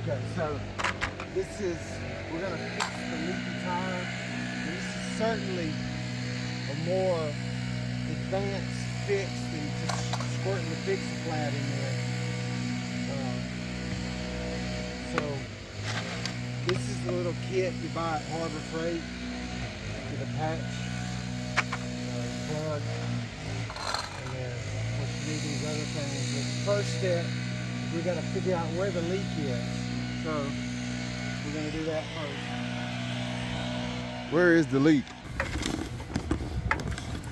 Okay, so we're gonna fix the leaky tire. This is certainly a more advanced fix than just squirting the Fix-A-Flat in there. So this is the little kit you buy at Harbor Freight with a patch, plug, and then of course you need these other things. The first step, we got to figure out where the leak is. So we're going to do that first. Where is the leak?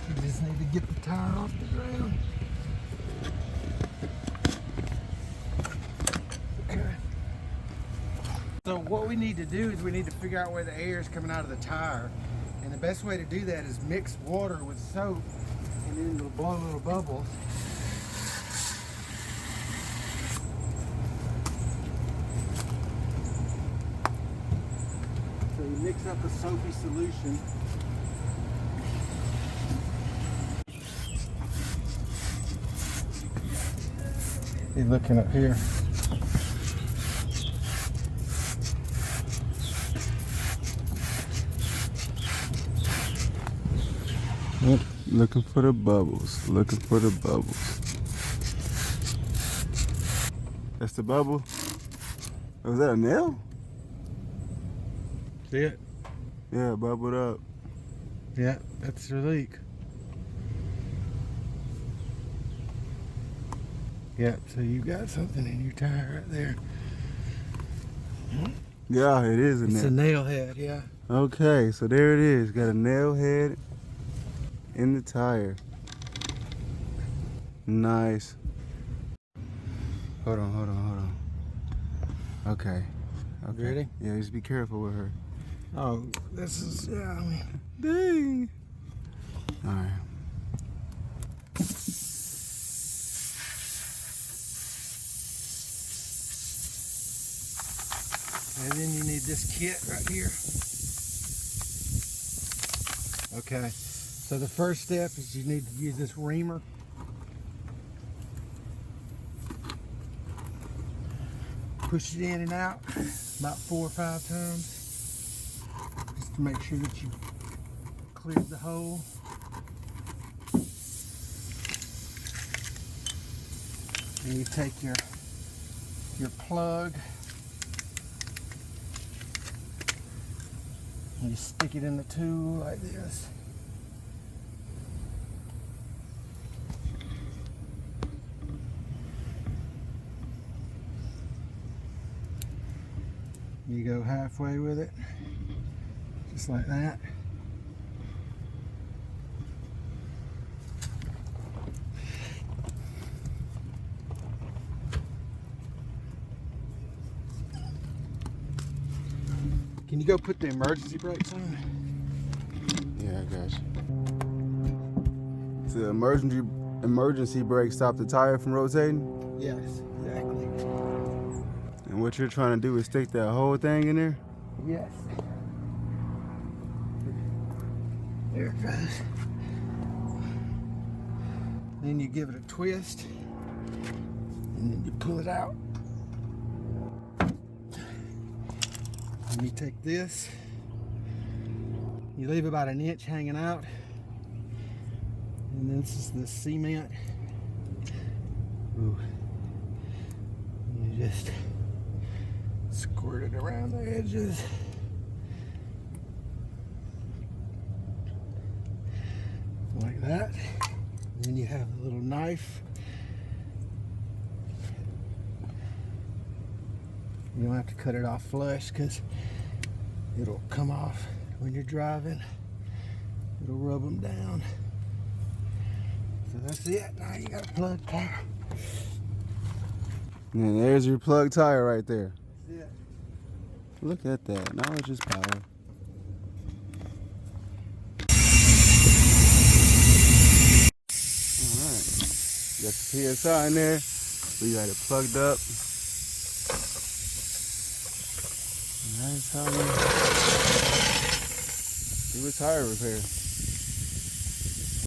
You just need to get the tire off the ground. Okay. So what we need to do is we need to figure out where the air is coming out of the tire. And the best way to do that is mix water with soap, and then it'll blow little bubbles. So you mix up a soapy solution. You're looking up here. Yep, looking for the bubbles. Looking for the bubbles. That's the bubble? Was that a nail? See it? Yeah, bubbled up. Yeah, that's your leak. Yep, so you got something in your tire right there. Yeah, it is a It's nail. a nail head, yeah. Okay, so there it is. Got a nail head in the tire. Nice. Hold on. Okay. You ready? Yeah, just be careful with her. Oh, this is, yeah, I mean. Dang. All right. And then you need this kit right here. Okay, so the first step is you need to use this reamer. Push it in and out about 4 or 5 times, just to make sure that you cleared the hole. And you take your plug and you stick it in the tool like this. You go halfway with it, just like that. Can you go put the emergency brakes on? Yeah, I got you. The emergency brake stop the tire from rotating? Yes, exactly. And what you're trying to do is stick that whole thing in there? Yes. There it goes. Then you give it a twist, and then you pull it out. And you take this, you leave about 1 inch hanging out, and this is the cement. Ooh. You just squirt it around the edges. Like that. And then you have a little knife. You don't have to cut it off flush because it'll come off when you're driving. It'll rub them down. So that's it. Now you got a plug tire. And there's your plug tire right there. That's it. Look at that. Knowledge is power. Alright. You got the PSI in there. We got it plugged up. And that's how we do a tire repair.